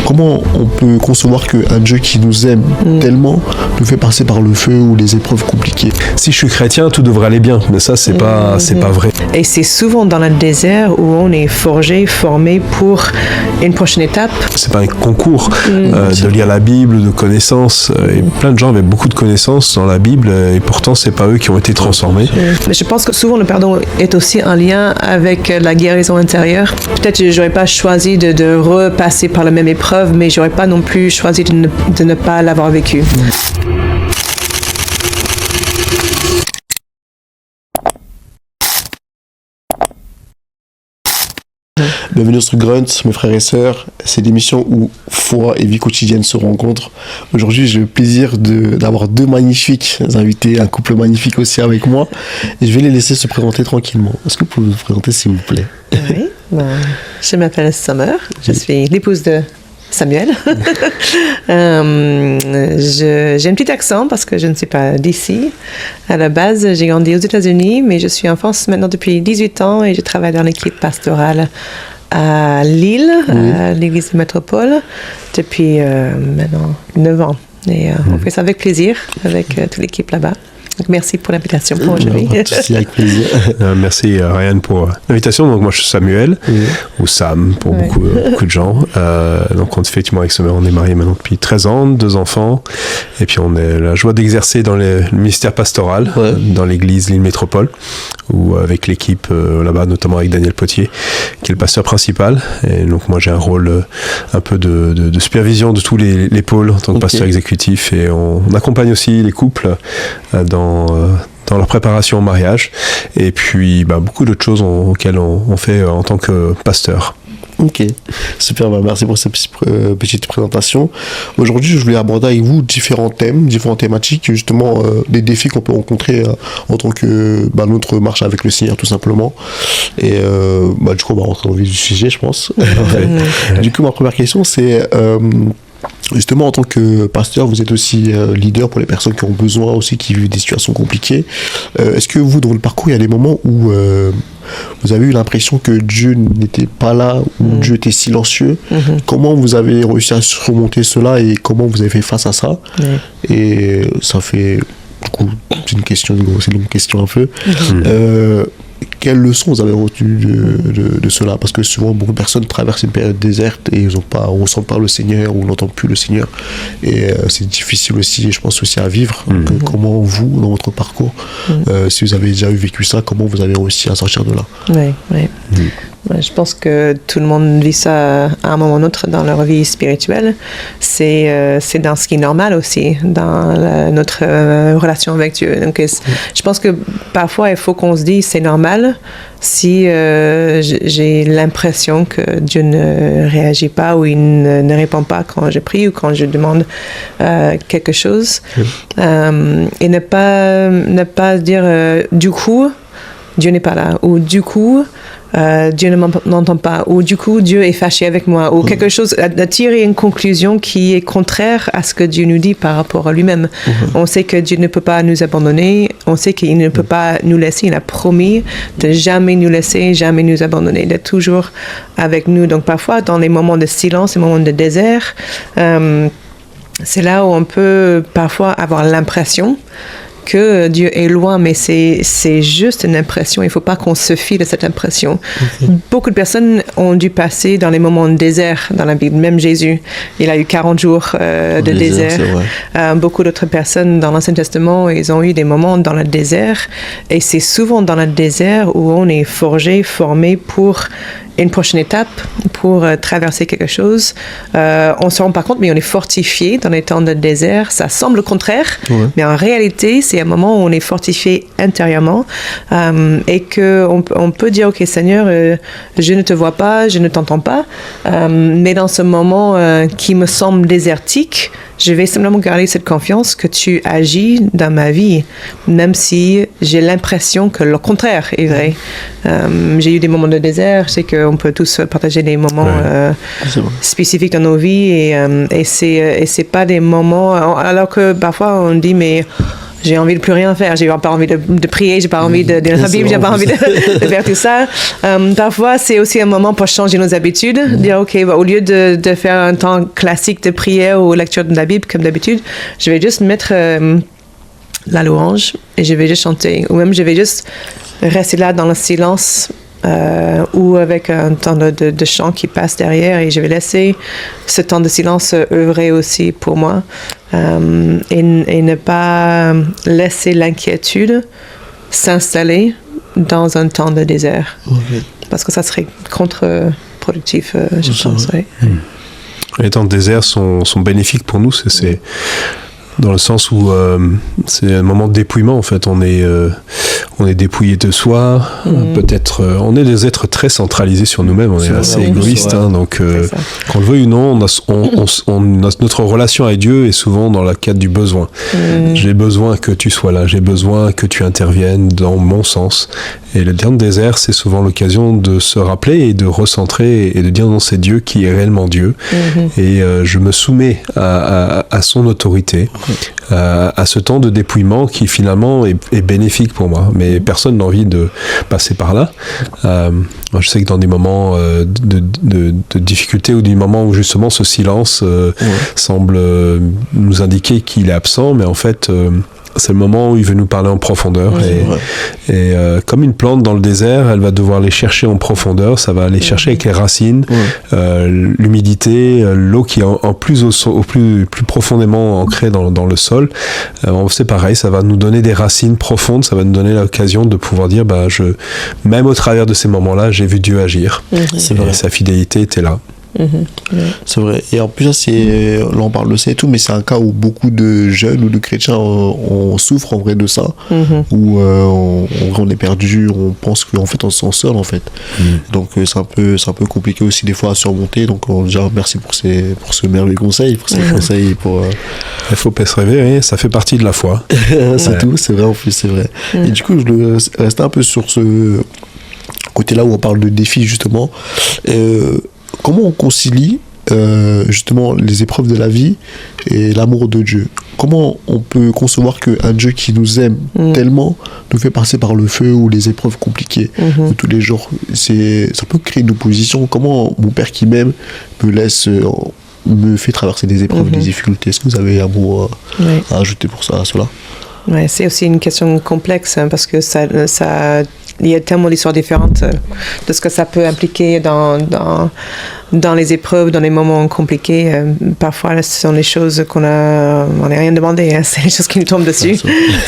Comment on peut concevoir qu'un Dieu qui nous aime tellement nous fait passer par le feu ou les épreuves compliquées? Si je suis chrétien, tout devrait aller bien, mais ça, c'est pas vrai. Et c'est souvent dans le désert où on est forgé, formé pour une prochaine étape. C'est pas un concours de lire la Bible, de connaissances. Et plein de gens avaient beaucoup de connaissances dans la Bible, et pourtant, c'est pas eux qui ont été transformés. Mais je pense que souvent, le pardon est aussi en lien avec la guérison intérieure. Peut-être que j'aurais pas choisi de repasser par la même épreuve, mais j'aurais pas non plus choisi de ne pas l'avoir vécu. Bienvenue sur Grunt, mes frères et sœurs. C'est l'émission où foi et vie quotidienne se rencontrent. Aujourd'hui, j'ai le plaisir d'avoir deux magnifiques invités, un couple magnifique aussi avec moi. Et je vais les laisser se présenter tranquillement. Est-ce que vous pouvez vous présenter, s'il vous plaît? Oui, je m'appelle Summer. Je suis l'épouse de Samuel. J'ai un petit accent parce que je ne suis pas d'ici. À la base, j'ai grandi aux États-Unis, mais je suis en France maintenant depuis 18 ans et je travaille dans l'équipe pastorale à Lille, à l'église de métropole, depuis maintenant 9 ans. Et on fait ça avec plaisir, avec toute l'équipe là-bas. Donc, merci pour l'invitation pour aujourd'hui. Merci, avec plaisir. Merci Ryan pour l'invitation. Donc moi je suis Samuel, ou Sam pour beaucoup de gens. Donc on effectivement avec Summer, on est mariés maintenant depuis 13 ans, 2 enfants. Et puis on a la joie d'exercer dans le ministère pastoral, dans l'église Lille Métropole, ou avec l'équipe là-bas, notamment avec Daniel Potier, qui est le pasteur principal. Et donc moi j'ai un rôle un peu de supervision de tous les pôles en tant que pasteur exécutif. Et on accompagne aussi les couples dans leur préparation au mariage, et puis beaucoup d'autres choses auxquelles on fait en tant que pasteur. Ok, super, merci pour cette petite présentation. Aujourd'hui, je voulais aborder avec vous différents thèmes, différentes thématiques, justement des défis qu'on peut rencontrer en tant que notre marche avec le Seigneur, tout simplement. Et du coup, on va rentrer dans le vif du sujet, je pense. Du coup, ma première question, c'est justement, en tant que pasteur, vous êtes aussi leader pour les personnes qui ont besoin aussi, qui vivent des situations compliquées. Est-ce que vous, dans le parcours, il y a des moments où vous avez eu l'impression que Dieu n'était pas là, ou Dieu était silencieux? Comment vous avez réussi à surmonter cela et comment vous avez fait face à ça? Et ça fait, du coup, c'est une longue question un peu. Quelles leçons vous avez retenues de cela? Parce que souvent, beaucoup de personnes traversent une période déserte et ils ne ressentent pas le Seigneur ou n'entendent plus le Seigneur. Et c'est difficile aussi, je pense, aussi à vivre. Donc, comment vous, dans votre parcours, si vous avez déjà vécu ça, comment vous avez réussi à sortir de là? Oui. Je pense que tout le monde vit ça à un moment ou autre dans leur vie spirituelle. C'est dans ce qui est normal aussi, dans notre relation avec Dieu. Donc, je pense que parfois, il faut qu'on se dise c'est normal si j'ai l'impression que Dieu ne réagit pas ou il ne répond pas quand je prie ou quand je demande quelque chose. Et ne pas dire du coup, Dieu n'est pas là, ou du coup, Dieu ne m'entend pas, ou du coup Dieu est fâché avec moi, ou quelque chose, à tirer une conclusion qui est contraire à ce que Dieu nous dit par rapport à lui-même. On sait que Dieu ne peut pas nous abandonner, on sait qu'il ne peut pas nous laisser, il a promis de jamais nous laisser, jamais nous abandonner, d'être toujours avec nous. Donc parfois dans les moments de silence, les moments de désert, c'est là où on peut parfois avoir l'impression que Dieu est loin, mais c'est juste une impression. Il ne faut pas qu'on se fie de cette impression. Beaucoup de personnes ont dû passer dans les moments de désert dans la Bible. Même Jésus, il a eu 40 jours de désert. Beaucoup d'autres personnes dans l'Ancien Testament, ils ont eu des moments dans le désert. Et c'est souvent dans le désert où on est forgé, formé pour une prochaine étape, pour traverser quelque chose. On ne se rend pas compte, mais on est fortifié dans les temps de désert. Ça semble le contraire, mais en réalité, c'est un moment où on est fortifié intérieurement et qu'on peut dire, OK, Seigneur, je ne te vois pas, je ne t'entends pas, mais dans ce moment qui me semble désertique, je vais simplement garder cette confiance que tu agis dans ma vie, même si j'ai l'impression que le contraire est vrai. J'ai eu des moments de désert, je sais qu'on peut tous partager des moments spécifiques dans nos vies et c'est pas des moments, alors que parfois on dit mais j'ai envie de plus rien faire, j'ai pas envie de prier, j'ai pas envie de lire la Bible, j'ai pas envie de faire tout ça. Parfois, c'est aussi un moment pour changer nos habitudes, dire ok, au lieu de faire un temps classique de prière ou lecture de la Bible comme d'habitude, je vais juste mettre la louange et je vais juste chanter, ou même je vais juste rester là dans le silence. Ou avec un temps de chant qui passe derrière, et je vais laisser ce temps de silence œuvrer aussi pour moi, et ne pas laisser l'inquiétude s'installer dans un temps de désert, parce que ça serait contre-productif, je pense. Oui. Les temps de désert sont bénéfiques pour nous, c'est dans le sens où c'est un moment de dépouillement, en fait. On est dépouillé de soi, peut-être on est des êtres très centralisés sur nous-mêmes, on est assez égoïstes, donc qu'on le veuille ou non, notre relation avec Dieu est souvent dans la cadre du besoin. J'ai besoin que tu sois là, j'ai besoin que tu interviennes dans mon sens, et le temps de désert, c'est souvent l'occasion de se rappeler et de recentrer et de dire non, c'est Dieu qui est réellement Dieu, et je me soumets à son autorité, à ce temps de dépouillement qui finalement est bénéfique pour moi, mais personne n'a envie de passer par là. Moi, je sais que dans des moments de difficulté, ou des moments où justement ce silence semble nous indiquer qu'il est absent, mais en fait c'est le moment où il veut nous parler en profondeur, et comme une plante dans le désert, elle va devoir aller chercher en profondeur, ça va aller chercher avec les racines, l'humidité, l'eau qui est en plus au plus profondément ancrée dans le sol. C'est pareil, ça va nous donner des racines profondes, ça va nous donner l'occasion de pouvoir dire même au travers de ces moments-là, j'ai vu Dieu agir, c'est vrai. Sa fidélité était là. C'est vrai. Et en plus, là, on parle de ça et tout, mais c'est un cas où beaucoup de jeunes ou de chrétiens on souffre en vrai de ça, où on est perdu, on pense qu'en fait on se sent seul en fait. Donc c'est un peu compliqué aussi des fois à surmonter. Donc déjà merci pour ce merveilleux conseil, pour ces conseils. Il faut persévérer, ça fait partie de la foi. C'est tout, c'est vrai, en plus c'est vrai. Et du coup, je voulais rester un peu sur ce côté-là où on parle de défis justement. Comment on concilie justement les épreuves de la vie et l'amour de Dieu? Comment on peut concevoir qu'un Dieu qui nous aime tellement nous fait passer par le feu ou les épreuves compliquées de tous les jours? Ça peut créer une opposition. Comment mon Père qui m'aime me fait traverser des épreuves, des difficultés? Est-ce que vous avez un mot à ajouter pour ça, à cela? Ouais, c'est aussi une question complexe, parce que il y a tellement d'histoires différentes de ce que ça peut impliquer dans les épreuves, dans les moments compliqués. Parfois, ce sont des choses on n'a rien demandé, c'est des choses qui nous tombent dessus,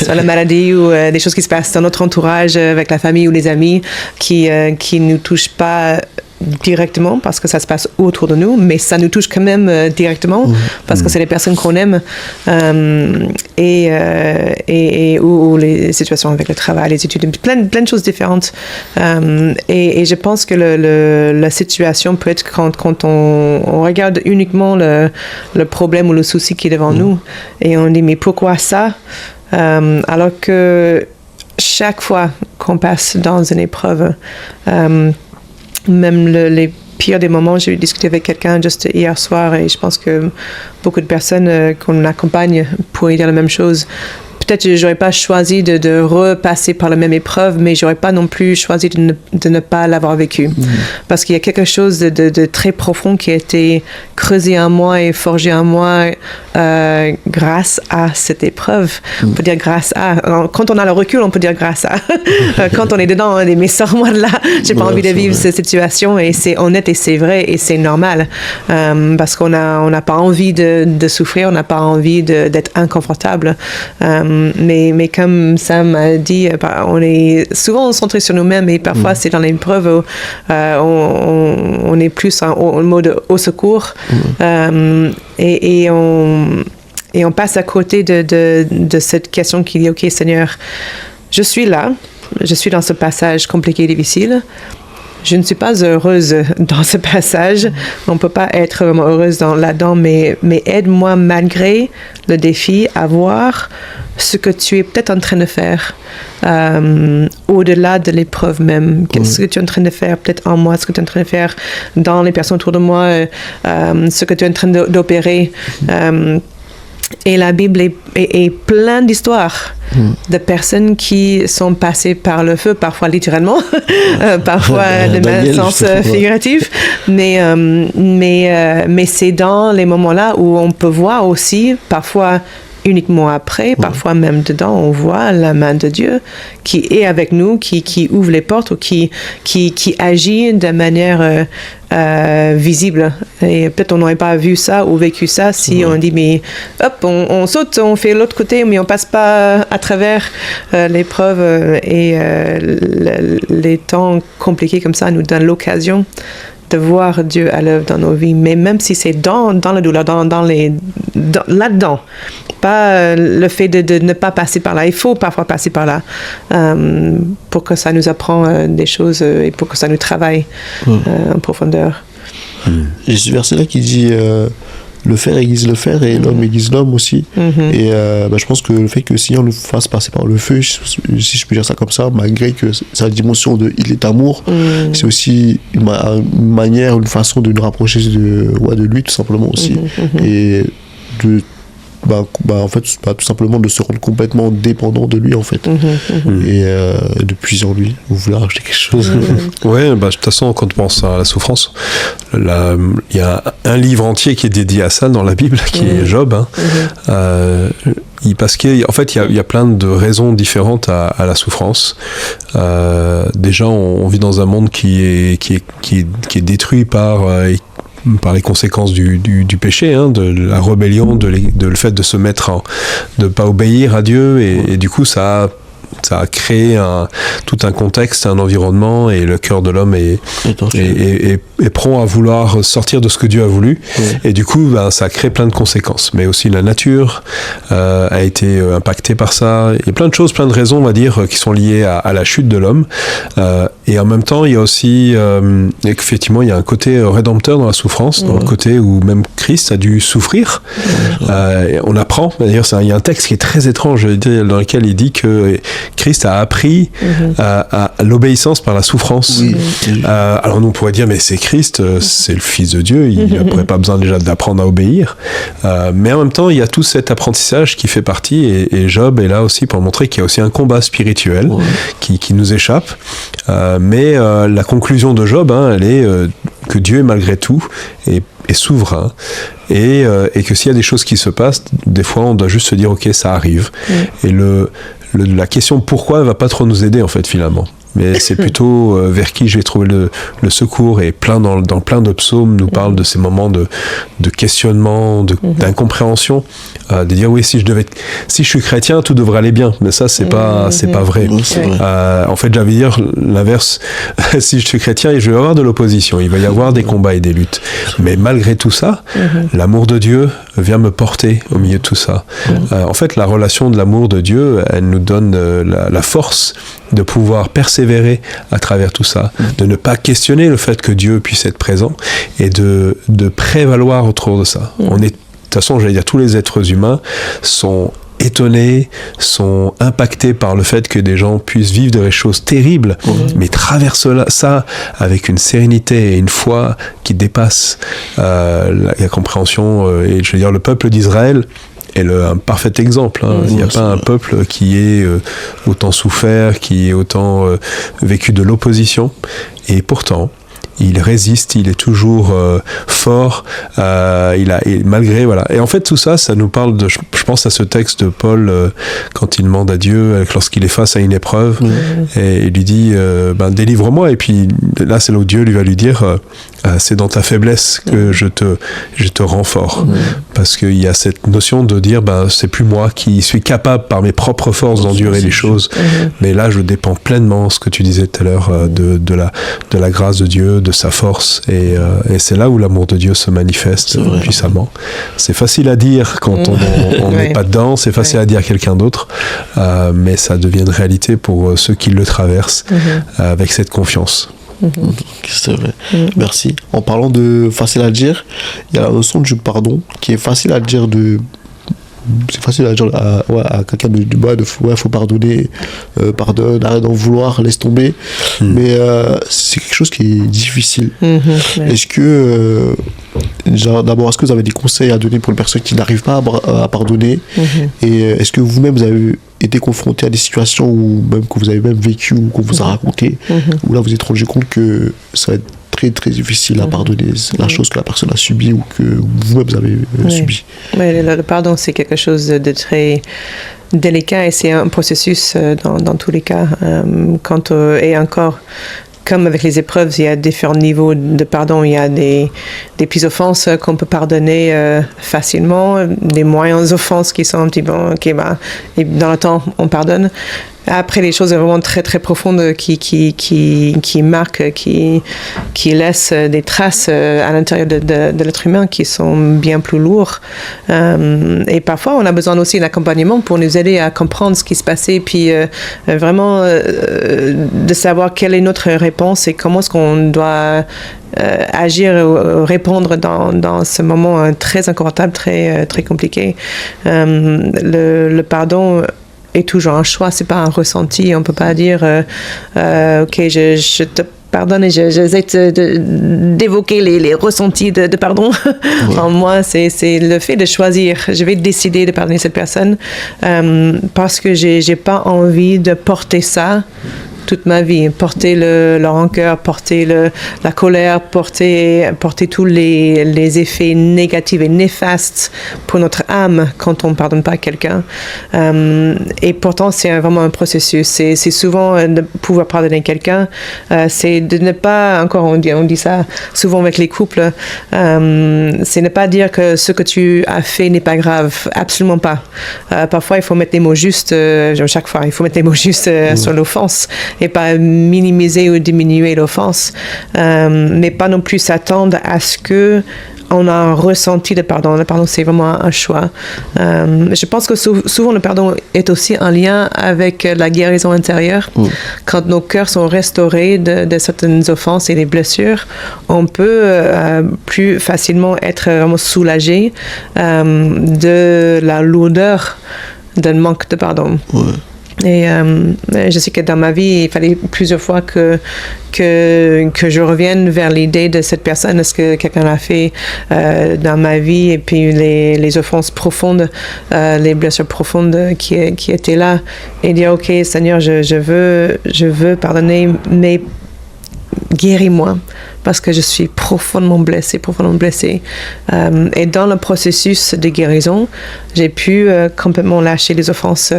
soit la maladie ou des choses qui se passent dans notre entourage, avec la famille ou les amis, qui nous touchent pas directement parce que ça se passe autour de nous, mais ça nous touche quand même directement parce que c'est les personnes qu'on aime, ou les situations avec le travail, les études, plein de choses différentes, et je pense que la situation peut être quand on regarde uniquement le problème ou le souci qui est devant nous, et on dit mais pourquoi ça, alors que chaque fois qu'on passe dans une épreuve, même les pires des moments, j'ai discuté avec quelqu'un juste hier soir, et je pense que beaucoup de personnes qu'on accompagne pourraient dire la même chose. Peut-être que je n'aurais pas choisi de repasser par la même épreuve, mais je n'aurais pas non plus choisi de ne pas l'avoir vécu. Parce qu'il y a quelque chose de très profond qui a été creusé en moi et forgé en moi grâce à cette épreuve. On peut dire grâce à... Quand on a le recul, on peut dire grâce à. Quand on est dedans, on dit mais sors-moi de là, j'ai pas envie de vivre cette situation, et c'est honnête et c'est vrai et c'est normal. Parce qu'on n'a pas envie de souffrir, on n'a pas envie d'être inconfortable. Mais comme Sam a dit, on est souvent centré sur nous-mêmes, et parfois c'est dans l'épreuve où on est plus en mode au secours, et on passe à côté de cette question qui dit ok Seigneur, je suis là, je suis dans ce passage compliqué et difficile. Je ne suis pas heureuse dans ce passage. On ne peut pas être vraiment heureuse là-dedans, mais aide-moi malgré le défi à voir ce que tu es peut-être en train de faire au-delà de l'épreuve même. Qu'est-ce que tu es en train de faire peut-être en moi, ce que tu es en train de faire dans les personnes autour de moi, ce que tu es en train d'opérer. Et la Bible est pleine d'histoires de personnes qui sont passées par le feu, parfois littéralement, parfois de même sens figuratif, mais c'est dans les moments-là où on peut voir aussi, parfois uniquement après, parfois même dedans, on voit la main de Dieu qui est avec nous, qui ouvre les portes ou qui agit de manière visible. Et peut-être on n'aurait pas vu ça ou vécu ça si on dit mais hop, on saute, on fait l'autre côté, mais on passe pas à travers l'épreuve et les temps compliqués comme ça nous donnent l'occasion de voir Dieu à l'œuvre dans nos vies, mais même si c'est dans la douleur, là-dedans, pas le fait de ne pas passer par là. Il faut parfois passer par là pour que ça nous apprend des choses et pour que ça nous travaille en profondeur. Et ce verset-là qui dit le fer aiguise le fer et l'homme aiguise l'homme aussi. Et je pense que le fait que le Seigneur nous fasse passer par le feu, si je peux dire ça comme ça, malgré que sa dimension de il est amour, c'est aussi une manière, une façon de nous rapprocher de lui tout simplement aussi. Et de en fait, tout simplement de se rendre complètement dépendant de lui en fait et de puiser en lui. Vous voulez rajouter quelque chose? Ouais, de toute façon quand on pense à la souffrance, il y a un livre entier qui est dédié à ça dans la Bible, qui est Job, parce qu'en fait il y a plein de raisons différentes à la souffrance. Déjà on vit dans un monde qui est détruit par les conséquences du péché, de la rébellion, de le fait de se mettre de pas obéir à Dieu, et du coup ça a créé tout un contexte, un environnement, et le cœur de l'homme est prompt à vouloir sortir de ce que Dieu a voulu, et du coup ça crée plein de conséquences. Mais aussi la nature a été impactée par ça, et plein de choses, plein de raisons on va dire qui sont liées à la chute de l'homme, et en même temps il y a aussi effectivement il y a un côté rédempteur dans la souffrance, dans le côté où même Christ a dû souffrir. On apprend, d'ailleurs il y a un texte qui est très étrange dans lequel il dit que Christ a appris à l'obéissance par la souffrance. Alors nous on pourrait dire mais c'est Christ, c'est le Fils de Dieu, il n'aurait pas besoin déjà d'apprendre à obéir, mais en même temps il y a tout cet apprentissage qui fait partie, et Job est là aussi pour montrer qu'il y a aussi un combat spirituel qui nous échappe, mais la conclusion de Job elle est que Dieu est malgré tout est souverain, et que s'il y a des choses qui se passent, des fois on doit juste se dire ok, ça arrive, et la question pourquoi ne va pas trop nous aider en fait finalement, mais c'est plutôt vers qui je vais trouver le secours, et dans plein de psaumes nous parle de ces moments de questionnement, d'incompréhension, de dire oui, si je suis chrétien tout devrait aller bien, mais ça c'est pas vrai. En fait j'avais dire l'inverse, si je suis chrétien je vais avoir de l'opposition, il va y avoir des combats et des luttes, mais malgré tout ça l'amour de Dieu vient me porter au milieu de tout ça. En fait la relation de l'amour de Dieu, elle nous donne la force de pouvoir persévérer à travers tout ça, de ne pas questionner le fait que Dieu puisse être présent, et de prévaloir autour de ça. De toute façon, j'allais dire, tous les êtres humains sont étonnés, sont impactés par le fait que des gens puissent vivre des choses terribles, mais traversent ça avec une sérénité et une foi qui dépasse la compréhension. Et je veux dire, le peuple d'Israël est un parfait exemple. Il n'y a pas un peuple qui ait autant souffert, qui ait autant vécu de l'opposition, et pourtant il résiste, il est toujours fort, malgré, voilà. Et en fait tout ça nous parle je pense à ce texte de Paul quand il demande à Dieu lorsqu'il est face à une épreuve, et il lui dit délivre-moi, et puis là c'est là où Dieu lui va lui dire c'est dans ta faiblesse que je te rends fort, parce qu'il y a cette notion de dire c'est plus moi qui suis capable par mes propres forces d'endurer les choses, mais là je dépends pleinement, ce que tu disais tout à l'heure, de la grâce de Dieu, de sa force, et c'est là où l'amour de Dieu se manifeste puissamment. C'est facile à dire quand on n'est pas dedans, c'est facile à dire à quelqu'un d'autre, mais ça devient une réalité pour ceux qui le traversent avec cette confiance. C'est vrai. Merci. En parlant de facile à dire, il y a la notion du pardon qui est facile à dire c'est facile à dire à quelqu'un faut pardonner, pardonne, arrête d'en vouloir, laisse tomber, mais c'est quelque chose qui est difficile. Est-ce que d'abord, est-ce que vous avez des conseils à donner pour une personne qui n'arrive pas à pardonner, et est-ce que vous-même vous avez été confronté à des situations où même que vous avez même vécu ou qu'on vous a raconté, où là vous êtes rendu compte que ça va être très très difficile à pardonner la chose que la personne a subie ou que vous-même vous avez subi. Oui, le pardon, c'est quelque chose de très délicat et c'est un processus dans tous les cas. Et encore, comme avec les épreuves, il y a différents niveaux de pardon. Il y a des petites offenses qu'on peut pardonner facilement, des moyennes offenses qui sont un petit peu... et dans le temps, on pardonne. Après, les choses vraiment très très profondes qui marquent, qui laissent des traces à l'intérieur de l'être humain qui sont bien plus lourds. Et parfois, on a besoin aussi d'un accompagnement pour nous aider à comprendre ce qui se passait, puis vraiment de savoir quelle est notre réponse et comment est-ce qu'on doit agir ou répondre dans ce moment très inconfortable, très, très compliqué. Le pardon est toujours un choix, c'est pas un ressenti. On peut pas dire ok, je te pardonne et j'essaie d'évoquer les ressentis de pardon. En moi, c'est le fait de choisir. Je vais décider de pardonner cette personne parce que j'ai pas envie de porter ça toute ma vie, porter le rancœur, porter la colère, porter tous les effets négatifs et néfastes pour notre âme quand on ne pardonne pas quelqu'un. Et pourtant, c'est vraiment un processus. C'est souvent de pouvoir pardonner quelqu'un, c'est de ne pas, encore on dit ça souvent avec les couples, c'est ne pas dire que ce que tu as fait n'est pas grave, absolument pas. Parfois, il faut mettre les mots justes, chaque fois, il faut mettre les mots justes sur l'offense et pas minimiser ou diminuer l'offense, mais pas non plus s'attendre à ce que on a un ressenti de pardon. Le pardon, c'est vraiment un choix. Je pense que souvent, le pardon est aussi en lien avec la guérison intérieure. Quand nos cœurs sont restaurés de certaines offenses et des blessures, on peut plus facilement être vraiment soulagé de la lourdeur d'un manque de pardon. Et je sais que dans ma vie, il fallait plusieurs fois que je revienne vers l'idée de cette personne, ce que quelqu'un a fait dans ma vie, et puis les offenses profondes, les blessures profondes qui étaient là, et dire ok Seigneur, je veux pardonner, mais guéris-moi parce que je suis profondément blessée. Et dans le processus de guérison, j'ai pu complètement lâcher les offenses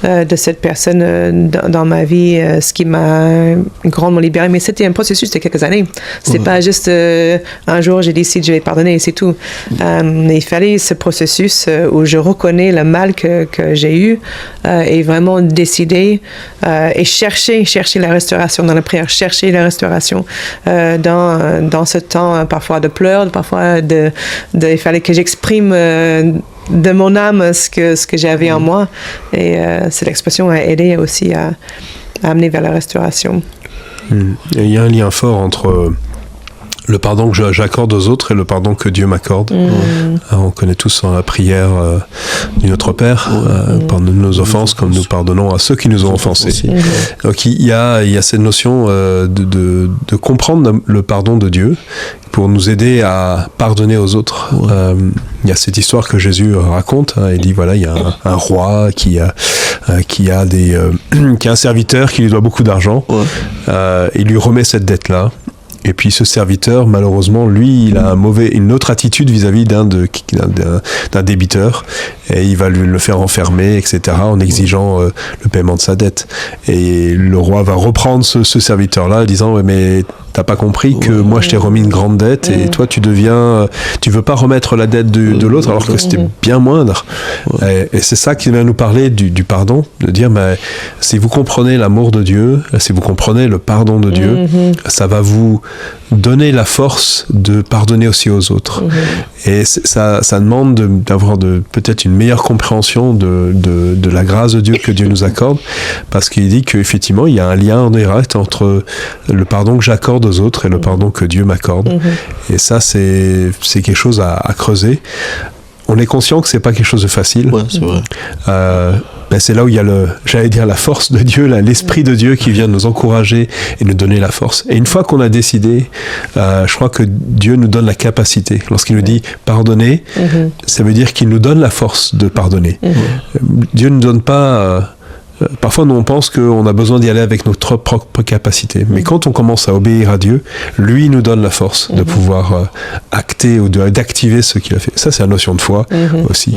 de cette personne dans ma vie, ce qui m'a grandement libérée. Mais c'était un processus de quelques années. C'est pas juste un jour j'ai décidé je vais pardonner et c'est tout. Il fallait ce processus où je reconnais le mal que j'ai eu et vraiment décider et chercher la restauration dans la prière, chercher la restauration dans ce temps parfois de pleurs, parfois il fallait que j'exprime de mon âme ce que j'avais en moi, et cette expression a aidé aussi à amener vers la restauration. Il y a un lien fort entre le pardon que j'accorde aux autres et le pardon que Dieu m'accorde. On connaît tous la prière du Notre Père, pardonne nos offenses comme nous pardonnons à ceux qui nous ont offensés. Donc il y a cette notion de comprendre le pardon de Dieu pour nous aider à pardonner aux autres. Il y a cette histoire que Jésus raconte. Il dit voilà, il y a un roi qui a un serviteur qui lui doit beaucoup d'argent. Il lui remet cette dette-là. Et puis ce serviteur, malheureusement, lui, il a une autre attitude vis-à-vis d'un débiteur, et il va le faire enfermer, etc., en exigeant le paiement de sa dette. Et le roi va reprendre ce serviteur-là, en disant ouais, mais t'as pas compris que moi je t'ai remis une grande dette et toi tu veux pas remettre la dette de l'autre alors que c'était bien moindre. Et c'est ça qui vient nous parler du pardon, de dire mais si vous comprenez l'amour de Dieu, si vous comprenez le pardon de Dieu, ça va vous donner la force de pardonner aussi aux autres. Et ça demande d'avoir peut-être une meilleure compréhension de la grâce de Dieu que Dieu nous accorde, parce qu'il dit qu'effectivement il y a un lien en direct entre le pardon que j'accorde aux autres et le pardon que Dieu m'accorde. Et ça c'est quelque chose à creuser. on est conscient que c'est pas quelque chose de facile. Ouais, c'est vrai. Ben c'est là où il y a la force de Dieu, l'esprit de Dieu qui vient nous encourager et nous donner la force. Et une fois qu'on a décidé, je crois que Dieu nous donne la capacité. Lorsqu'il nous dit pardonner, ça veut dire qu'il nous donne la force de pardonner. Dieu ne nous donne pas... parfois, nous, on pense qu'on a besoin d'y aller avec notre propre capacité. Mais quand on commence à obéir à Dieu, lui nous donne la force de pouvoir acter ou d'activer ce qu'il a fait. Ça, c'est la notion de foi aussi.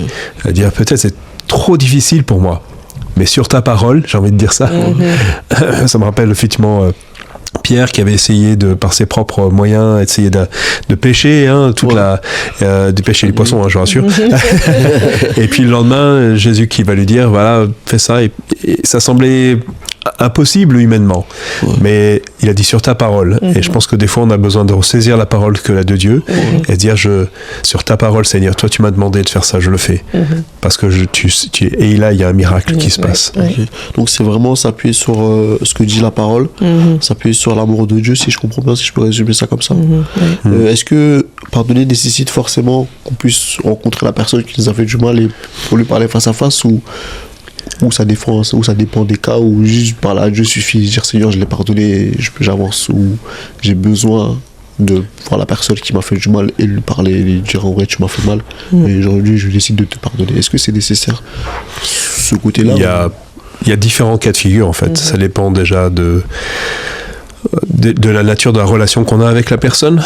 Dire peut-être c'est trop difficile pour moi, mais sur ta parole, j'ai envie de dire ça. Ça me rappelle effectivement... Pierre qui avait essayé par ses propres moyens essayer de pêcher de pêcher les poissons, je vous rassure. Et puis le lendemain, Jésus qui va lui dire voilà, fais ça, et ça semblait impossible humainement, mais il a dit sur ta parole. Et je pense que des fois on a besoin de ressaisir la parole que la de Dieu et dire sur ta parole, Seigneur, toi tu m'as demandé de faire ça, je le fais parce que et là il y a un miracle qui se passe. Okay. Donc c'est vraiment s'appuyer sur ce que dit la parole, s'appuyer sur l'amour de Dieu, si je comprends bien, si je peux résumer ça comme ça. Est-ce que pardonner nécessite forcément qu'on puisse rencontrer la personne qui nous a fait du mal et pour lui parler face à face, ou ça dépend des cas où juste parler à Dieu suffit de dire Seigneur, je l'ai pardonné, j'avance, ou j'ai besoin de voir la personne qui m'a fait du mal et lui parler et lui dire en vrai tu m'as fait mal et aujourd'hui je décide de te pardonner. Est-ce que c'est nécessaire ce côté-là? Il y a différents cas de figure en fait. Ça dépend déjà de la nature de la relation qu'on a avec la personne.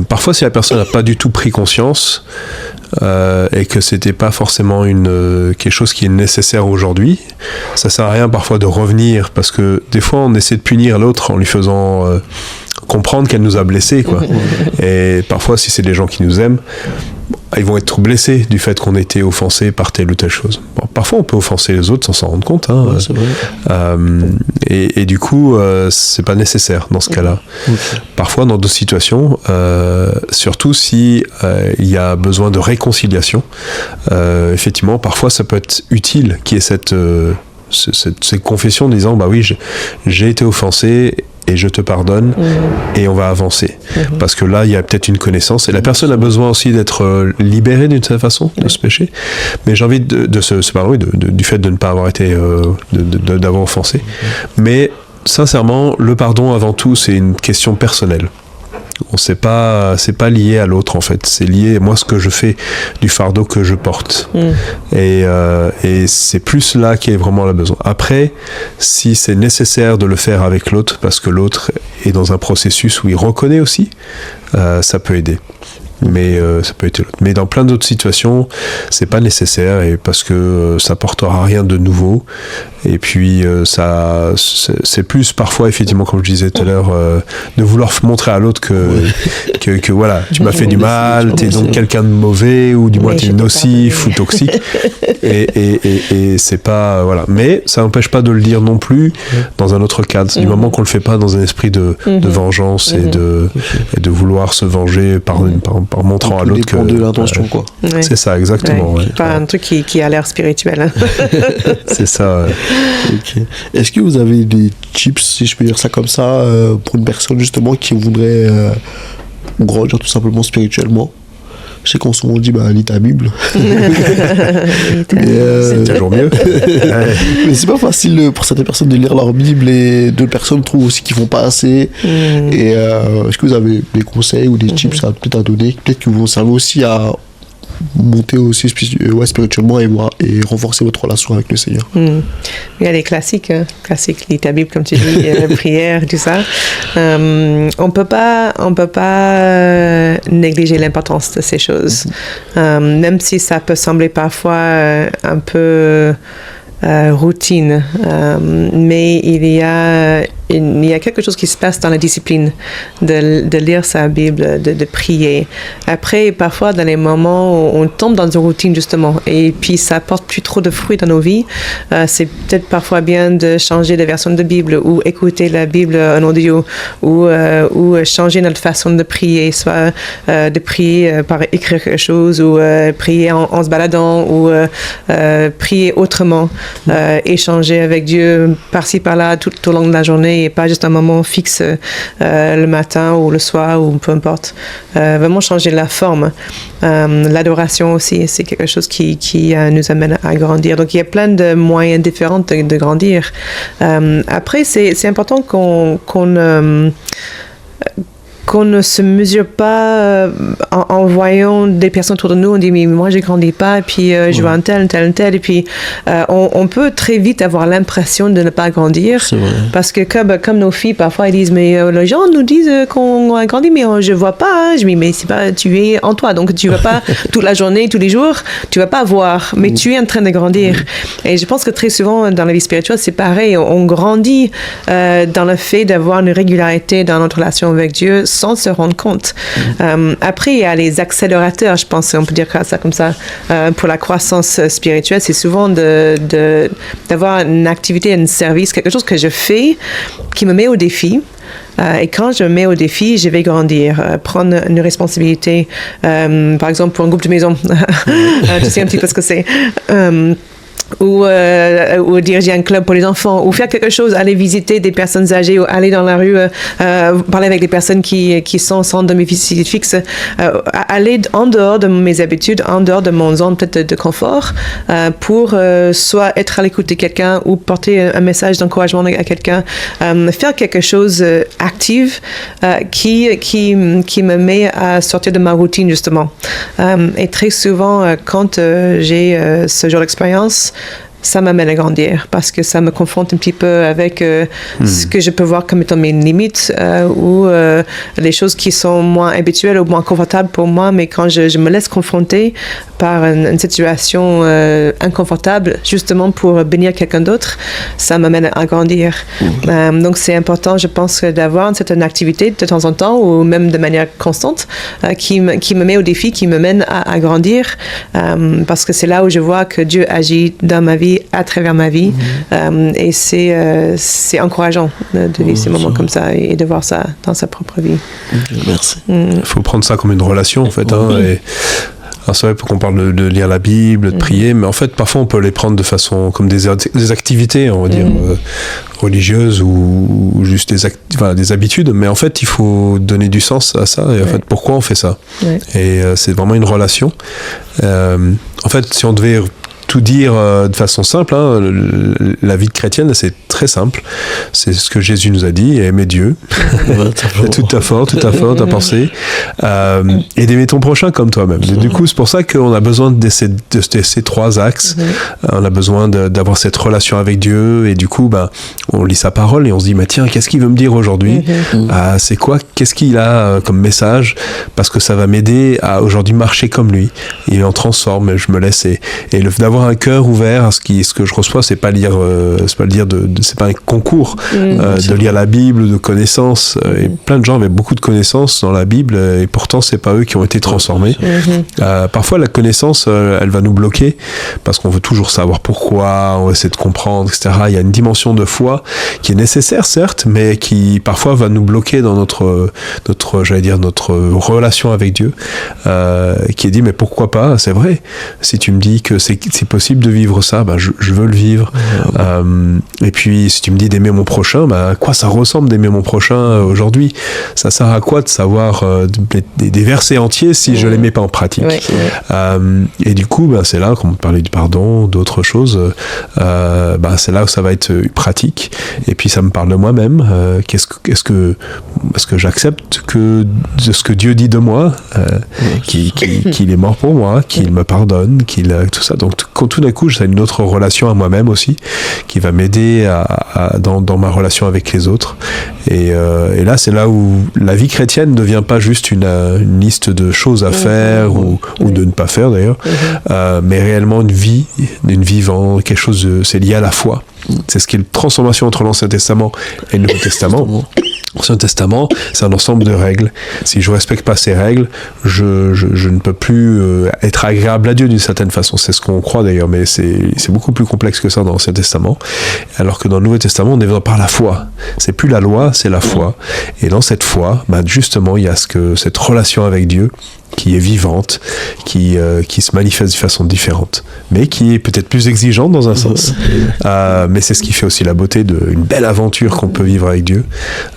Parfois, si la personne n'a pas du tout pris conscience et que c'était pas forcément quelque chose qui est nécessaire aujourd'hui, ça sert à rien parfois de revenir, parce que des fois on essaie de punir l'autre en lui faisant comprendre qu'elle nous a blessés, quoi. Et parfois, si c'est des gens qui nous aiment, ils vont être blessés du fait qu'on ait été offensés par telle ou telle chose. Bon, parfois, on peut offenser les autres sans s'en rendre compte. Hein. Ouais, c'est vrai. Et du coup, c'est pas nécessaire dans ce cas-là. Parfois, dans d'autres situations, surtout si il y a besoin de réconciliation, effectivement, parfois, ça peut être utile qu'il y ait cette confession disant, bah oui, j'ai été offensé et je te pardonne, et on va avancer. Parce que là, il y a peut-être une connaissance, et la personne a besoin aussi d'être libérée d'une certaine façon de ce péché. Mais j'ai envie de se pardonner du fait de ne pas avoir été, d'avoir offensé. Mais sincèrement, le pardon avant tout, c'est une question personnelle. C'est pas lié à l'autre en fait, c'est lié à moi, ce que je fais du fardeau que je porte. Et c'est plus là qu'il y a vraiment le besoin. Après, si c'est nécessaire de le faire avec l'autre parce que l'autre est dans un processus où il reconnaît aussi, ça peut aider. Mais ça peut être l'autre. Mais dans plein d'autres situations, c'est pas nécessaire, et parce que ça portera rien de nouveau. Et puis c'est plus parfois effectivement, comme je disais tout à l'heure, de vouloir montrer à l'autre que voilà, tu m'as fait du mal, t'es donc quelqu'un de mauvais, ou du moins t'es nocif ou toxique. Et c'est pas voilà. Mais ça n'empêche pas de le dire non plus dans un autre cadre. Du moment qu'on le fait pas dans un esprit de vengeance et de vouloir se venger par montrant à l'autre que de l'intention, quoi. C'est ça, exactement. Ouais. Pas un truc qui a l'air spirituel. Hein. C'est ça. Okay. Est-ce que vous avez des tips, si je peux dire ça comme ça, pour une personne justement qui voudrait grandir tout simplement spirituellement? Je sais qu'on se dit, lis ta Bible. C'est toujours mieux. Mais c'est pas facile pour certaines personnes de lire leur Bible, et d'autres personnes trouvent aussi qu'ils font pas assez. Et est-ce que vous avez des conseils ou des tips peut-être à donner? Peut-être que vous servez aussi à monter aussi spirituellement et renforcer votre relation avec le Seigneur. Il y a les classiques, lis ta Bible comme tu dis, prière, tout ça. On peut pas négliger l'importance de ces choses, même si ça peut sembler parfois un peu routine, mais il y a quelque chose qui se passe dans la discipline de lire sa Bible, de prier. Après, parfois, dans les moments où on tombe dans une routine, justement, et puis ça porte plus trop de fruits dans nos vies, c'est peut-être parfois bien de changer de version de Bible, ou écouter la Bible en audio, ou changer notre façon de prier, soit de prier par écrire quelque chose, ou prier en se baladant, ou prier autrement, échanger avec Dieu par-ci par-là tout au long de la journée. journée et pas juste un moment fixe le matin ou le soir ou peu importe. Vraiment changer la forme. L'adoration aussi, c'est quelque chose qui nous amène à grandir. Donc il y a plein de moyens différents de grandir. Après, c'est important qu'on ne se mesure pas en voyant des personnes autour de nous. On dit, mais moi, je grandis pas, et puis je vois un tel, et puis on peut très vite avoir l'impression de ne pas grandir. Parce que comme nos filles, parfois, elles disent, mais les gens nous disent qu'on a grandi, mais je vois pas. Je dis, mais c'est pas, tu es en toi, donc tu vas pas toute la journée, tous les jours, tu vas pas voir, mais tu es en train de grandir. Et je pense que très souvent, dans la vie spirituelle, c'est pareil. On grandit dans le fait d'avoir une régularité dans notre relation avec Dieu, sans se rendre compte. Après, il y a les accélérateurs, je pense, on peut dire ça comme ça, pour la croissance spirituelle. C'est souvent d'avoir une activité, un service, quelque chose que je fais qui me met au défi. Et quand je me mets au défi, je vais grandir, prendre une responsabilité. Par exemple, pour un groupe de maison, tu sais un petit peu ce que c'est. Ou diriger un club pour les enfants, ou faire quelque chose, aller visiter des personnes âgées, ou aller dans la rue, parler avec des personnes qui sont sans domicile fixe, aller en dehors de mes habitudes, en dehors de mon zone peut-être de confort, pour soit être à l'écoute de quelqu'un ou porter un message d'encouragement à quelqu'un, faire quelque chose actif qui me met à sortir de ma routine justement. Et très souvent, quand j'ai ce genre d'expérience, ça m'amène à grandir parce que ça me confronte un petit peu avec ce que je peux voir comme étant mes limites ou les choses qui sont moins habituelles ou moins confortables pour moi, mais quand je me laisse confronter par une situation inconfortable justement pour bénir quelqu'un d'autre, ça m'amène à grandir. Donc c'est important, je pense, d'avoir une certaine activité de temps en temps ou même de manière constante qui me met au défi, qui me mène à grandir parce que c'est là où je vois que Dieu agit dans ma vie, à travers ma vie, et c'est encourageant de vivre ces moments comme ça et de voir ça dans sa propre vie. Merci. Il faut prendre ça comme une relation en fait. Et alors c'est vrai qu'on parle de lire la Bible, de prier, mais en fait parfois on peut les prendre de façon comme des activités, on va dire religieuses ou juste des habitudes, mais en fait il faut donner du sens à ça et en fait pourquoi on fait ça. Et c'est vraiment une relation. En fait si on devait tout dire de façon simple, la vie chrétienne, c'est très simple. C'est ce que Jésus nous a dit, aimer Dieu, toute ta force, ta pensée, et d'aimer ton prochain comme toi-même. Et du coup, c'est pour ça qu'on a besoin de ces trois axes. On a besoin d'avoir cette relation avec Dieu, et du coup, on lit sa parole et on se dit, tiens, qu'est-ce qu'il veut me dire aujourd'hui ? C'est quoi ? Qu'est-ce qu'il a comme message ? Parce que ça va m'aider à aujourd'hui marcher comme lui. Il en transforme, je me laisse et d'avoir un cœur ouvert à ce que je reçois, c'est pas un concours de lire la Bible, de connaissances. Et plein de gens avaient beaucoup de connaissances dans la Bible et pourtant c'est pas eux qui ont été transformés. Parfois la connaissance, elle va nous bloquer parce qu'on veut toujours savoir pourquoi, on va essayer de comprendre, etc. Il y a une dimension de foi qui est nécessaire certes, mais qui parfois va nous bloquer dans notre relation avec Dieu, qui est dit mais pourquoi pas, c'est vrai. Si tu me dis que c'est possible de vivre ça, je veux le vivre. Et puis si tu me dis d'aimer mon prochain, à quoi ça ressemble d'aimer mon prochain aujourd'hui ? Ça sert à quoi de savoir des versets entiers si je les mets pas en pratique ? Et du coup, c'est là, quand on parlait du pardon, d'autres choses, c'est là où ça va être pratique. Et puis ça me parle de moi-même. Est-ce que j'accepte de ce que Dieu dit de moi, qu'il est mort pour moi, qu'il me pardonne, tout ça. Donc tout d'un coup, j'ai une autre relation à moi-même aussi, qui va m'aider dans ma relation avec les autres. Et là, c'est là où la vie chrétienne ne devient pas juste une liste de choses à faire ou de ne pas faire d'ailleurs, mais réellement une vie quelque chose c'est lié à la foi. C'est ce qui est une transformation entre l'Ancien Testament et le Nouveau Testament. L'Ancien Testament, c'est un ensemble de règles. Si je ne respecte pas ces règles, je ne peux plus être agréable à Dieu d'une certaine façon. C'est ce qu'on croit d'ailleurs, mais c'est beaucoup plus complexe que ça dans l'Ancien Testament. Alors que dans le Nouveau Testament, on est par la foi. C'est plus la loi, c'est la foi. Et dans cette foi, justement, il y a cette relation avec Dieu qui est vivante, qui se manifeste de façon différente, mais qui est peut-être plus exigeante dans un sens. Mais c'est ce qui fait aussi la beauté d'une belle aventure qu'on peut vivre avec Dieu,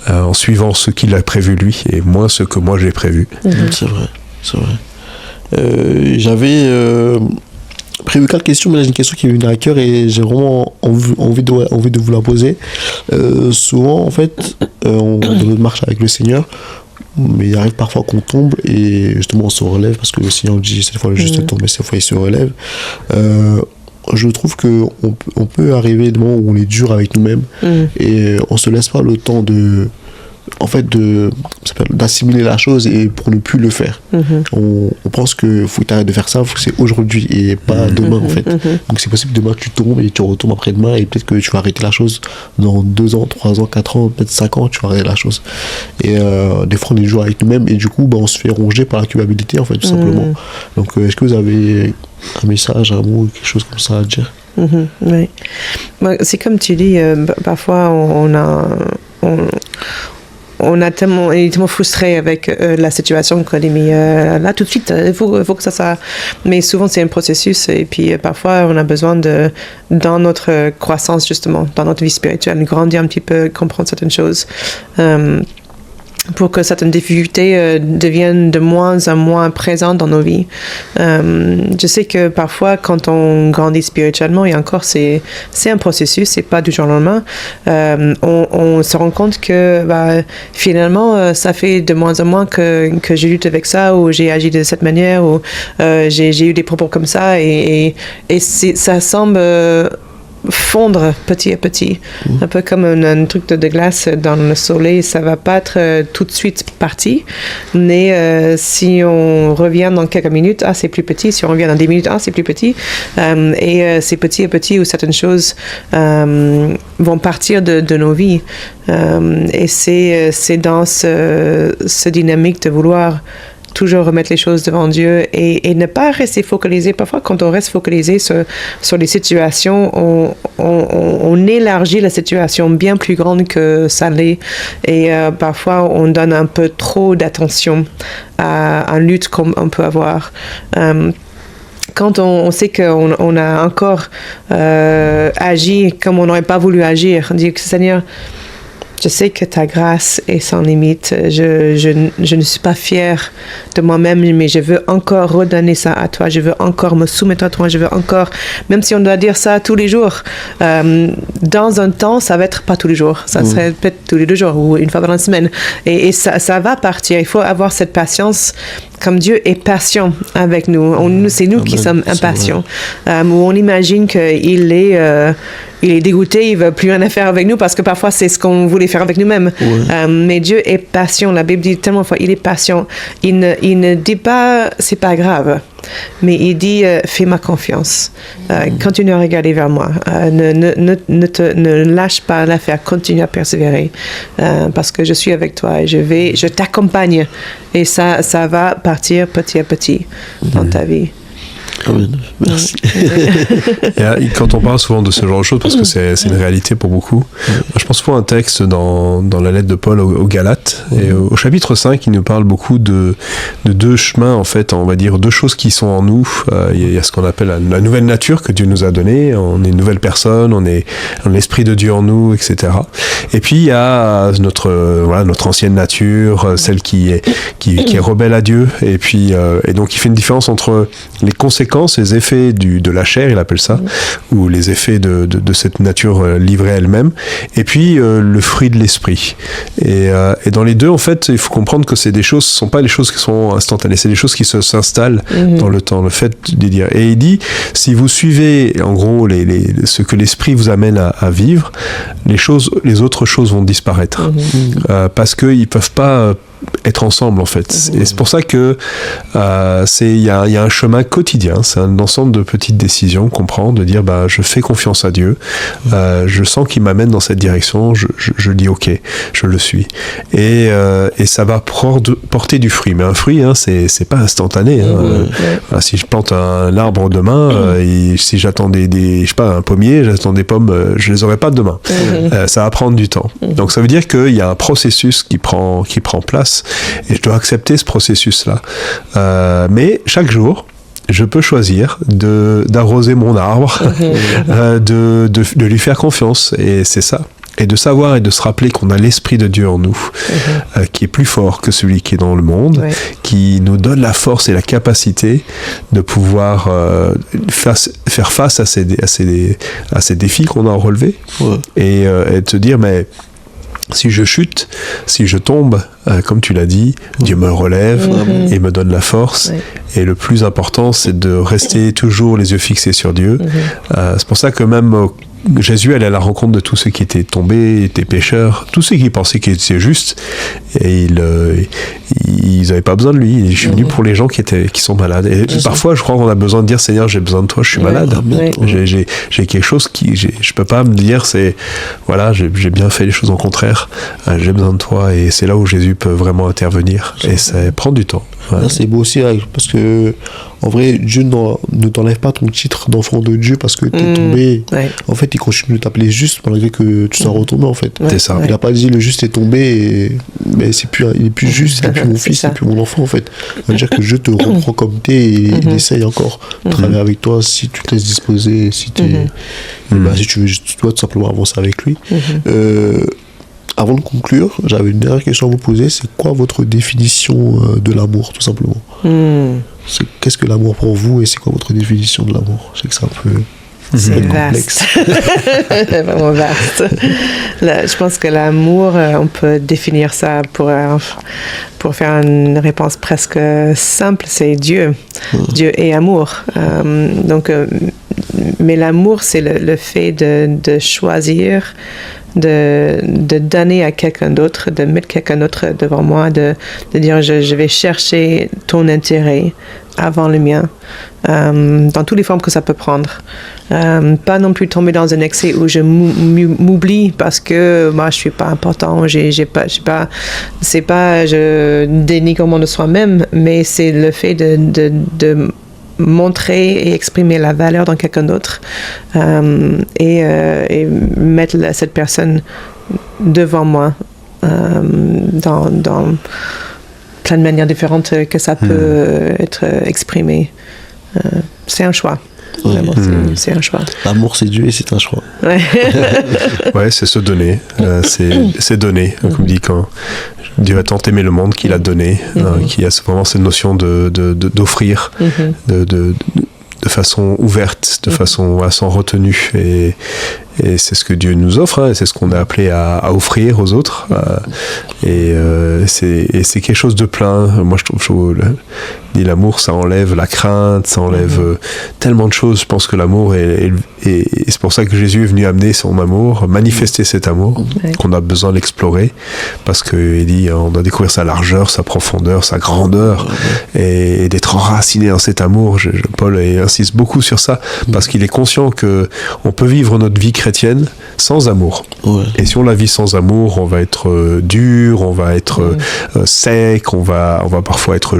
en suivant ce qu'il a prévu lui, et moins ce que moi j'ai prévu. C'est vrai. J'avais prévu 4 questions, mais là j'ai une question qui est venue à cœur et j'ai vraiment envie de vous la poser. Souvent, en fait, dans notre marche avec le Seigneur, mais il arrive parfois qu'on tombe et justement on se relève parce que le Seigneur dit cette fois le juste tombe, mais cette fois il se relève. Je trouve qu'on peut arriver à des moments où on est dur avec nous-mêmes et on se laisse pas le temps d'assimiler la chose et pour ne plus le faire. On pense que faut t'arrêter de faire ça, c'est aujourd'hui et pas demain en fait. Donc c'est possible demain tu tombes et tu retombes après-demain et peut-être que tu vas arrêter la chose dans 2 ans, 3 ans, 4 ans, peut-être 5 ans, tu vas arrêter la chose. Et des fois on est dur avec nous-mêmes et du coup on se fait ronger par la culpabilité en fait tout simplement. Donc est-ce que vous avez un message, un mot, quelque chose comme ça à dire? Oui. C'est comme tu dis, parfois on est tellement frustré avec la situation qu'on dit mais là tout de suite il faut que ça. Mais souvent c'est un processus et puis parfois on a besoin dans notre croissance justement, dans notre vie spirituelle, grandir un petit peu, comprendre certaines choses. Pour que certaines difficultés deviennent de moins en moins présentes dans nos vies. Je sais que parfois, quand on grandit spirituellement, et encore, c'est un processus, c'est pas du jour au lendemain, on se rend compte que finalement, ça fait de moins en moins que j'ai lutte avec ça, ou j'ai agi de cette manière, ou j'ai eu des propos comme ça, et ça semble fondre petit à petit, un peu comme un truc de glace dans le soleil. Ça va pas être tout de suite parti, mais si on revient dans quelques minutes, c'est plus petit. Si on revient dans 10 minutes, c'est plus petit, et c'est petit à petit où certaines choses vont partir de nos vies, et c'est dans ce dynamique de vouloir toujours remettre les choses devant Dieu et ne pas rester focalisé. Parfois, quand on reste focalisé sur les situations, on élargit la situation bien plus grande que ça l'est. Et parfois, on donne un peu trop d'attention à une lutte qu'on peut avoir. Quand on sait qu'on a encore agi comme on n'aurait pas voulu agir, dire que Seigneur, je sais que ta grâce est sans limite. Je ne suis pas fière de moi-même, mais je veux encore redonner ça à toi. Je veux encore me soumettre à toi. Je veux encore, même si on doit dire ça tous les jours, dans un temps, ça va être pas tous les jours. Ça serait peut-être tous les 2 jours ou une fois dans la semaine. Et ça va partir. Il faut avoir cette patience. Comme Dieu est patient avec nous. C'est nous qui sommes impatients. Où on imagine qu'il est dégoûté, il ne veut plus rien faire avec nous parce que parfois c'est ce qu'on voulait faire avec nous-mêmes. Mais Dieu est patient. La Bible dit tellement de fois, il est patient. Il ne dit pas, c'est pas grave. Mais il dit, fais-moi confiance. Continue à regarder vers moi. Ne lâche pas l'affaire. Continue à persévérer. Parce que je suis avec toi et je t'accompagne. Et ça va partir petit à petit dans ta vie. Amen. Merci. Et quand on parle souvent de ce genre de choses, parce que c'est une réalité pour beaucoup, je pense souvent à un texte dans la lettre de Paul aux Galates, et au chapitre 5, il nous parle beaucoup de 2 chemins, en fait, on va dire 2 choses qui sont en nous. Il y a ce qu'on appelle la nouvelle nature que Dieu nous a donnée, on est une nouvelle personne, on est l'Esprit de Dieu en nous, etc. Et puis il y a notre ancienne nature, celle qui est rebelle à Dieu, et donc il fait une différence entre les conséquences, les effets de la chair, il appelle ça, ou les effets de cette nature livrée elle-même, et puis le fruit de l'esprit. Et dans les deux, en fait, il faut comprendre que c'est des choses, ce ne sont pas les choses qui sont instantanées, c'est des choses qui s'installent dans le temps, le fait de dire. Et il dit, si vous suivez, en gros, ce que l'esprit vous amène à vivre, les autres choses vont disparaître. Parce qu'ils ne peuvent pas être ensemble en fait. Et c'est pour ça que il y a un chemin quotidien, c'est un ensemble de petites décisions qu'on prend, de dire je fais confiance à Dieu, je sens qu'il m'amène dans cette direction, je dis ok, je le suis. Et ça va porter du fruit. Mais un fruit, c'est pas instantané. Si je plante un arbre demain, et si j'attends un pommier, j'attends des pommes, je les aurai pas demain. Ça va prendre du temps. Donc ça veut dire qu'il y a un processus qui prend place passe. Et je dois accepter ce processus-là. Mais chaque jour, je peux choisir d'arroser mon arbre, de lui faire confiance. Et c'est ça. Et de savoir et de se rappeler qu'on a l'Esprit de Dieu en nous, qui est plus fort que celui qui est dans le monde, qui nous donne la force et la capacité de pouvoir faire face à ces défis qu'on a à relever, et de se dire, mais si je chute, si je tombe, comme tu l'as dit, Dieu me relève et me donne la force. Et le plus important, c'est de rester toujours les yeux fixés sur Dieu. C'est pour ça que même Jésus allait à la rencontre de tous ceux qui étaient tombés, étaient pécheurs, tous ceux qui pensaient qu'ils étaient justes, et ils n'avaient pas besoin de lui. Je suis venu pour les gens qui sont malades. Et parfois, je crois qu'on a besoin de dire, Seigneur, j'ai besoin de toi, je suis malade. J'ai quelque chose je peux pas me dire, voilà, j'ai bien fait les choses, au contraire, j'ai besoin de toi, et c'est là où Jésus peut vraiment intervenir. Et ça prend du temps. Là, c'est beau aussi, parce que en vrai, Dieu ne t'enlève pas ton titre d'enfant de Dieu parce que tu es tombé. En fait, il continue de t'appeler juste malgré que tu sois retombé, en fait. C'est ça. Il n'a pas dit le juste est tombé, mais il est plus juste, c'est plus mon fils, c'est plus mon enfant, en fait. Ça veut dire que Dieu te reprend comme t'es et il essaye encore de travailler avec toi si tu te laisses disposer, si tu veux juste, toi, tout simplement avancer avec lui. Avant de conclure, j'avais une dernière question à vous poser. C'est quoi votre définition de l'amour, tout simplement? Qu'est-ce que l'amour pour vous et c'est quoi votre définition de l'amour? Je sais que c'est un peu... C'est vaste. Vraiment vaste. Là, je pense que l'amour, on peut définir ça pour faire une réponse presque simple, c'est Dieu. Dieu est amour. Mais l'amour, c'est le fait de choisir, de donner à quelqu'un d'autre, de mettre quelqu'un d'autre devant moi, de dire je vais chercher ton intérêt avant le mien, dans toutes les formes que ça peut prendre. Pas non plus tomber dans un excès où je m'oublie parce que moi je suis pas important, je dénigre mon de soi-même, mais c'est le fait de montrer et exprimer la valeur dans quelqu'un d'autre, et mettre cette personne devant moi dans plein de manières différentes que ça peut être exprimé. C'est un choix. Vraiment, c'est un choix. L'amour, c'est Dieu et c'est un choix. Ouais, c'est se donner. C'est donner. Comme dit, quand Dieu a tant aimé le monde qu'il a donné, qu'il y a vraiment cette notion d'offrir, de façon ouverte, de façon sans retenue. Et c'est ce que Dieu nous offre, et c'est ce qu'on est appelé à offrir aux autres. C'est quelque chose de plein. Moi, je trouve l'amour, ça enlève la crainte, ça enlève tellement de choses. Je pense que l'amour et c'est pour ça que Jésus est venu amener son amour, manifester cet amour, qu'on a besoin d'explorer, parce qu'il dit, on doit découvrir sa largeur, sa profondeur, sa grandeur, et d'être enraciné dans cet amour. Paul insiste beaucoup sur ça, parce qu'il est conscient que on peut vivre notre vie chrétienne sans amour. Et si on la vit sans amour, on va être dur, on va être sec, on va parfois être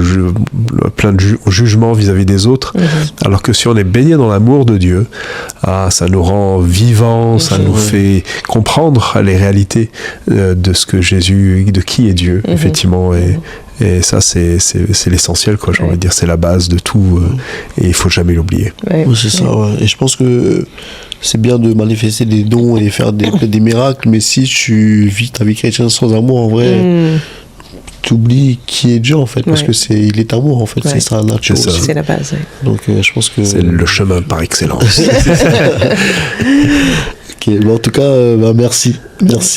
plein de jugement vis-à-vis des autres. Alors que si on est baigné dans l'amour de Dieu, ça nous rend vivants, ça nous fait comprendre les réalités de ce que Jésus, de qui est Dieu, effectivement. Et ça, c'est l'essentiel, quoi. J'ai envie de dire, c'est la base de tout, et il faut jamais l'oublier. C'est ça, Et je pense que c'est bien de manifester des dons et faire des miracles, mais si tu vis ta vie chrétienne sans amour, en vrai, tu oublies qui est Dieu, en fait, parce que il est amour, en fait, c'est sa nature. C'est la base. Donc, je pense que c'est le chemin par excellence. En tout cas, merci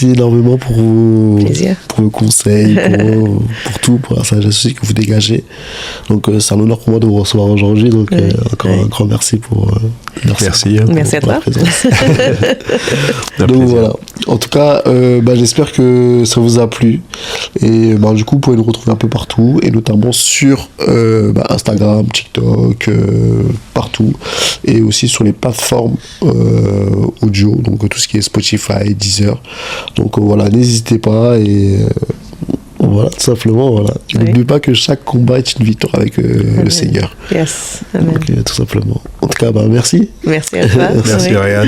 énormément pour vos conseils, pour tout, pour la sagesse aussi que vous dégagez. Donc c'est un honneur pour moi de vous recevoir aujourd'hui, donc encore un grand merci merci à toi. Donc voilà, en tout cas j'espère que ça vous a plu, et du coup vous pouvez nous retrouver un peu partout, et notamment sur Instagram, TikTok, partout, et aussi sur les plateformes audio, donc tout ce qui est Spotify, Deezer. Donc voilà, n'hésitez pas, et voilà, tout simplement, voilà. N'oubliez pas que chaque combat est une victoire avec le Seigneur. Yes. Amen. Donc tout simplement. En tout cas, merci. Merci à toi. Merci Ryan.